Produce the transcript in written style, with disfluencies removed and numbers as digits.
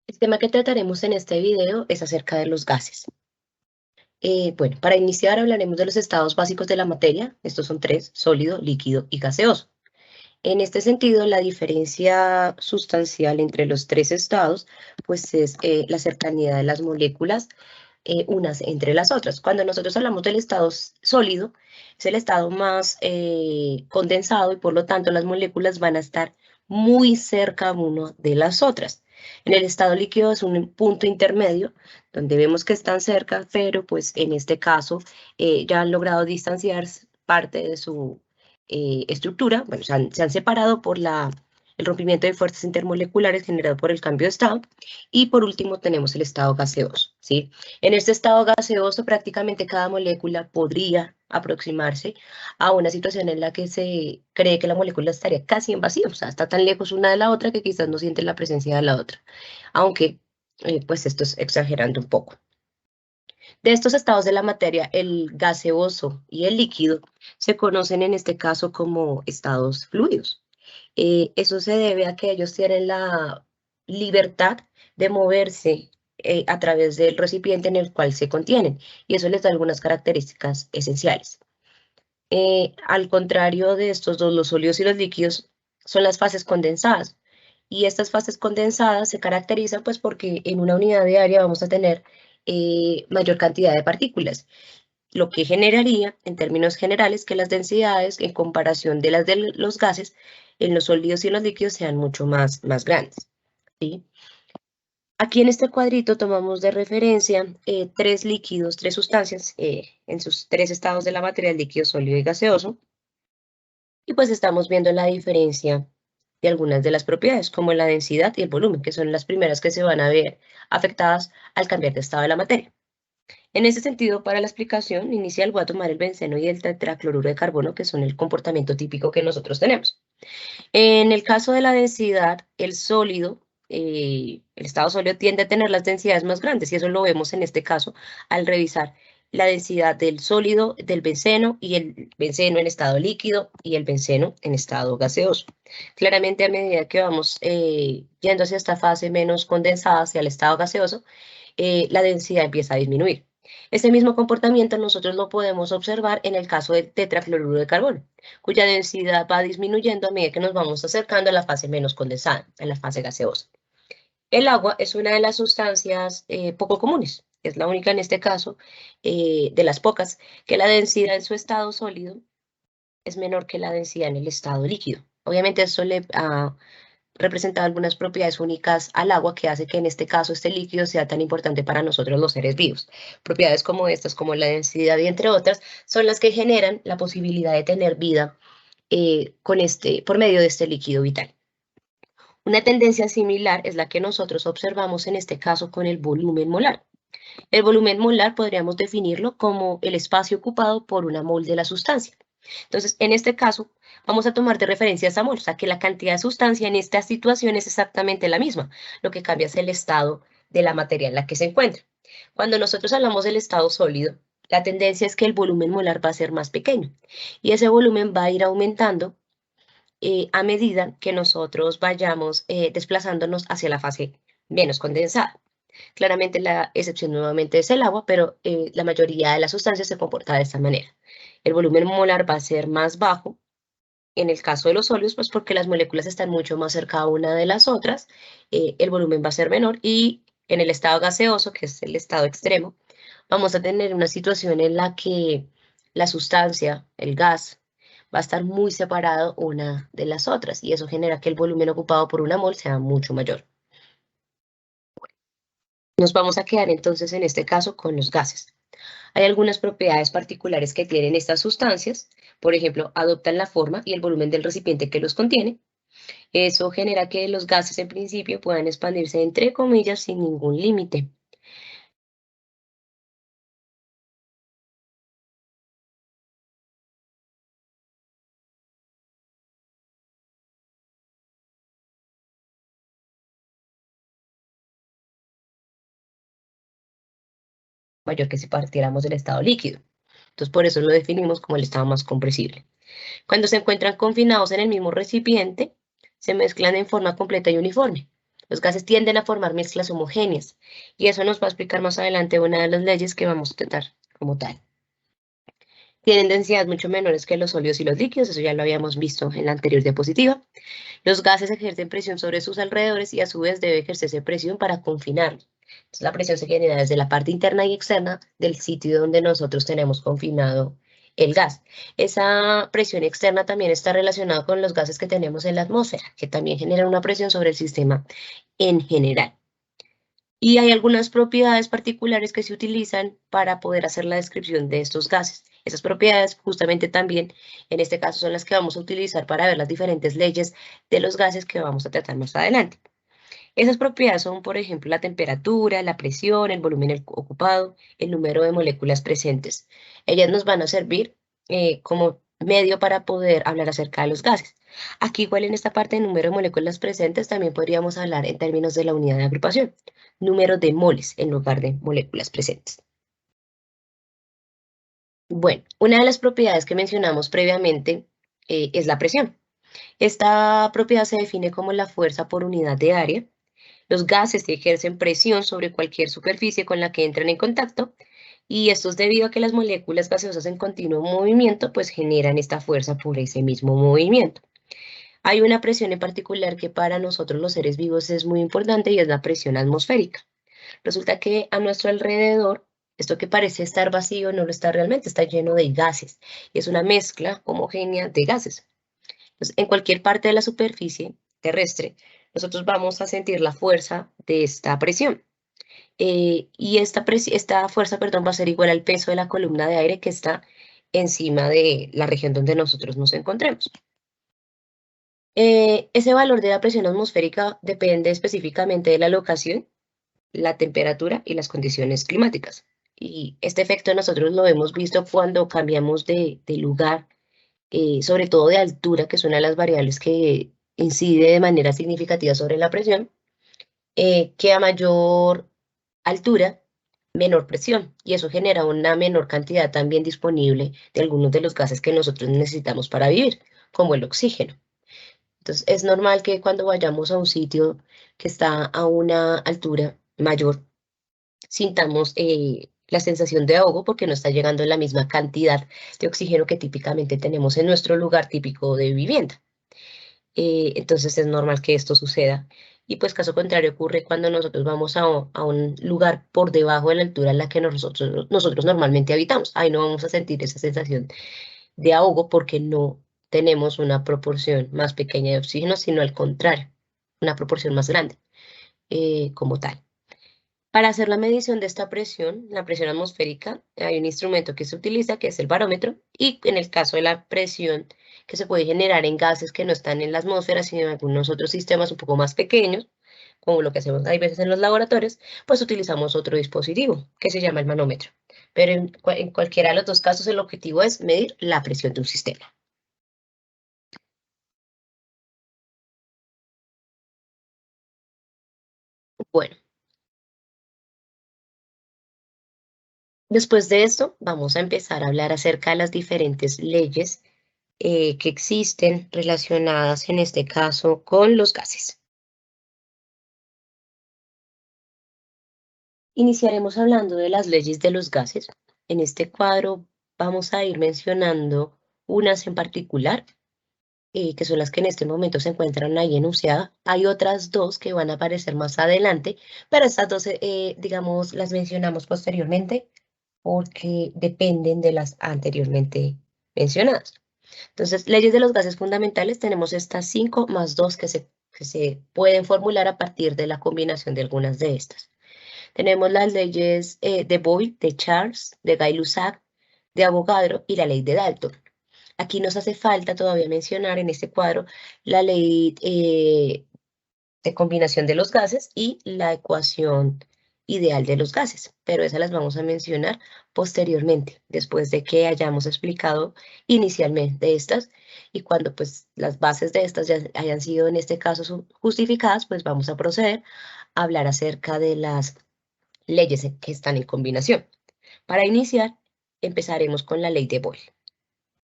El tema que trataremos en este video es acerca de los gases. Bueno, para iniciar hablaremos de los estados básicos de la materia. Estos son tres: sólido, líquido y gaseoso. En este sentido, la diferencia sustancial entre los tres estados, pues es la cercanía de las moléculas unas entre las otras. Cuando nosotros hablamos del estado sólido, es el estado más condensado y por lo tanto las moléculas van a estar muy cerca uno de las otras. En el estado líquido es un punto intermedio donde vemos que están cerca, pero pues en este caso ya han logrado distanciar parte de su estructura. Bueno, se han separado por el rompimiento de fuerzas intermoleculares generado por el cambio de estado. Y por último tenemos el estado gaseoso, ¿sí? En este estado gaseoso prácticamente cada molécula podría aproximarse a una situación en la que se cree que la molécula estaría casi en vacío, o sea, está tan lejos una de la otra que quizás no siente la presencia de la otra, aunque pues esto es exagerando un poco. De estos estados de la materia, el gaseoso y el líquido se conocen en este caso como estados fluidos. Eso se debe a que ellos tienen la libertad de moverse a través del recipiente en el cual se contienen, y eso les da algunas características esenciales. Al contrario de estos dos, los sólidos y los líquidos son las fases condensadas, y estas fases condensadas se caracterizan pues porque en una unidad de área vamos a tener mayor cantidad de partículas, lo que generaría, en términos generales, que las densidades en comparación de las de los gases en los sólidos y en los líquidos sean mucho más grandes, ¿sí? Aquí en este cuadrito tomamos de referencia tres líquidos, tres sustancias en sus tres estados de la materia: líquido, sólido y gaseoso, y pues estamos viendo la diferencia de algunas de las propiedades, como la densidad y el volumen, que son las primeras que se van a ver afectadas al cambiar de estado de la materia. En ese sentido, para la explicación inicial voy a tomar el benceno y el tetracloruro de carbono, que son el comportamiento típico que nosotros tenemos. En el caso de la densidad, el sólido, el estado sólido tiende a tener las densidades más grandes, y eso lo vemos en este caso al revisar la densidad del sólido, del benceno, y el benceno en estado líquido y el benceno en estado gaseoso. Claramente, a medida que vamos yendo hacia esta fase menos condensada, hacia el estado gaseoso, la densidad empieza a disminuir. Este mismo comportamiento nosotros lo podemos observar en el caso del tetracloruro de carbono, cuya densidad va disminuyendo a medida que nos vamos acercando a la fase menos condensada, en la fase gaseosa. El agua es una de las sustancias poco comunes, es la única en este caso, de las pocas, que la densidad en su estado sólido es menor que la densidad en el estado líquido. Obviamente eso le representa algunas propiedades únicas al agua que hace que en este caso este líquido sea tan importante para nosotros los seres vivos. Propiedades como estas, como la densidad y entre otras, son las que generan la posibilidad de tener vida por medio de este líquido vital. Una tendencia similar es la que nosotros observamos en este caso con el volumen molar. El volumen molar podríamos definirlo como el espacio ocupado por una mol de la sustancia. Entonces, en este caso, vamos a tomar de referencia esa mol, o sea que la cantidad de sustancia en esta situación es exactamente la misma. Lo que cambia es el estado de la materia en la que se encuentra. Cuando nosotros hablamos del estado sólido, la tendencia es que el volumen molar va a ser más pequeño, y ese volumen va a ir aumentando a medida que nosotros vayamos desplazándonos hacia la fase menos condensada. Claramente la excepción nuevamente es el agua, pero la mayoría de las sustancias se comporta de esta manera. El volumen molar va a ser más bajo en el caso de los sólidos, pues porque las moléculas están mucho más cerca una de las otras, el volumen va a ser menor, y en el estado gaseoso, que es el estado extremo, vamos a tener una situación en la que la sustancia, el gas, va a estar muy separado una de las otras, y eso genera que el volumen ocupado por una mol sea mucho mayor. Nos vamos a quedar entonces en este caso con los gases. Hay algunas propiedades particulares que tienen estas sustancias. Por ejemplo, adoptan la forma y el volumen del recipiente que los contiene. Eso genera que los gases en principio puedan expandirse entre comillas sin ningún límite. Mayor que si partiéramos del estado líquido. Entonces, por eso lo definimos como el estado más compresible. Cuando se encuentran confinados en el mismo recipiente, se mezclan en forma completa y uniforme. Los gases tienden a formar mezclas homogéneas y eso nos va a explicar más adelante una de las leyes que vamos a tratar como tal. Tienen densidades mucho menores que los sólidos y los líquidos, eso ya lo habíamos visto en la anterior diapositiva. Los gases ejercen presión sobre sus alrededores y a su vez debe ejercerse presión para confinarlos. Entonces la presión se genera desde la parte interna y externa del sitio donde nosotros tenemos confinado el gas. Esa presión externa también está relacionada con los gases que tenemos en la atmósfera, que también generan una presión sobre el sistema en general. Y hay algunas propiedades particulares que se utilizan para poder hacer la descripción de estos gases. Esas propiedades justamente también, en este caso, son las que vamos a utilizar para ver las diferentes leyes de los gases que vamos a tratar más adelante. Esas propiedades son, por ejemplo, la temperatura, la presión, el volumen ocupado, el número de moléculas presentes. Ellas nos van a servir como medio para poder hablar acerca de los gases. Aquí, igual en esta parte de número de moléculas presentes, también podríamos hablar en términos de la unidad de agrupación, número de moles en lugar de moléculas presentes. Bueno, una de las propiedades que mencionamos previamente es la presión. Esta propiedad se define como la fuerza por unidad de área. Los gases ejercen presión sobre cualquier superficie con la que entran en contacto y esto es debido a que las moléculas gaseosas en continuo movimiento pues generan esta fuerza por ese mismo movimiento. Hay una presión en particular que para nosotros los seres vivos es muy importante y es la presión atmosférica. Resulta que a nuestro alrededor, esto que parece estar vacío no lo está realmente, está lleno de gases y es una mezcla homogénea de gases. Entonces, en cualquier parte de la superficie terrestre, nosotros vamos a sentir la fuerza de esta presión. Y esta fuerza, perdón, va a ser igual al peso de la columna de aire que está encima de la región donde nosotros nos encontremos. Ese valor de la presión atmosférica depende específicamente de la locación, la temperatura y las condiciones climáticas. Y este efecto nosotros lo hemos visto cuando cambiamos de lugar, sobre todo de altura, que es una de las variables que incide de manera significativa sobre la presión, que a mayor altura, menor presión, y eso genera una menor cantidad también disponible de algunos de los gases que nosotros necesitamos para vivir, como el oxígeno. Entonces, es normal que cuando vayamos a un sitio que está a una altura mayor, sintamos la sensación de ahogo porque no está llegando la misma cantidad de oxígeno que típicamente tenemos en nuestro lugar típico de vivienda. Entonces es normal que esto suceda. Y pues caso contrario ocurre cuando nosotros vamos a un lugar por debajo de la altura en la que nosotros normalmente habitamos. Ahí no vamos a sentir esa sensación de ahogo porque no tenemos una proporción más pequeña de oxígeno, sino al contrario, una proporción más grande como tal. Para hacer la medición de esta presión, la presión atmosférica, hay un instrumento que se utiliza, que es el barómetro, y en el caso de la presión que se puede generar en gases que no están en la atmósfera, sino en algunos otros sistemas un poco más pequeños, como lo que hacemos hay veces en los laboratorios, pues utilizamos otro dispositivo que se llama el manómetro. Pero en cualquiera de los dos casos el objetivo es medir la presión de un sistema. Bueno, después de esto vamos a empezar a hablar acerca de las diferentes leyes que existen relacionadas en este caso con los gases. Iniciaremos hablando de las leyes de los gases. En este cuadro vamos a ir mencionando unas en particular, que son las que en este momento se encuentran ahí enunciadas. Hay otras dos que van a aparecer más adelante, pero estas dos, digamos, las mencionamos posteriormente porque dependen de las anteriormente mencionadas. Entonces, leyes de los gases fundamentales, tenemos estas 5 más 2 que se pueden formular a partir de la combinación de algunas de estas. Tenemos las leyes de Boyle, de Charles, de Gay-Lussac, de Avogadro y la ley de Dalton. Aquí nos hace falta todavía mencionar en este cuadro la ley de combinación de los gases y la ecuación ideal de los gases, pero esas las vamos a mencionar posteriormente, después de que hayamos explicado inicialmente estas y cuando pues las bases de estas ya hayan sido en este caso justificadas, pues vamos a proceder a hablar acerca de las leyes que están en combinación. Para iniciar, empezaremos con la ley de Boyle.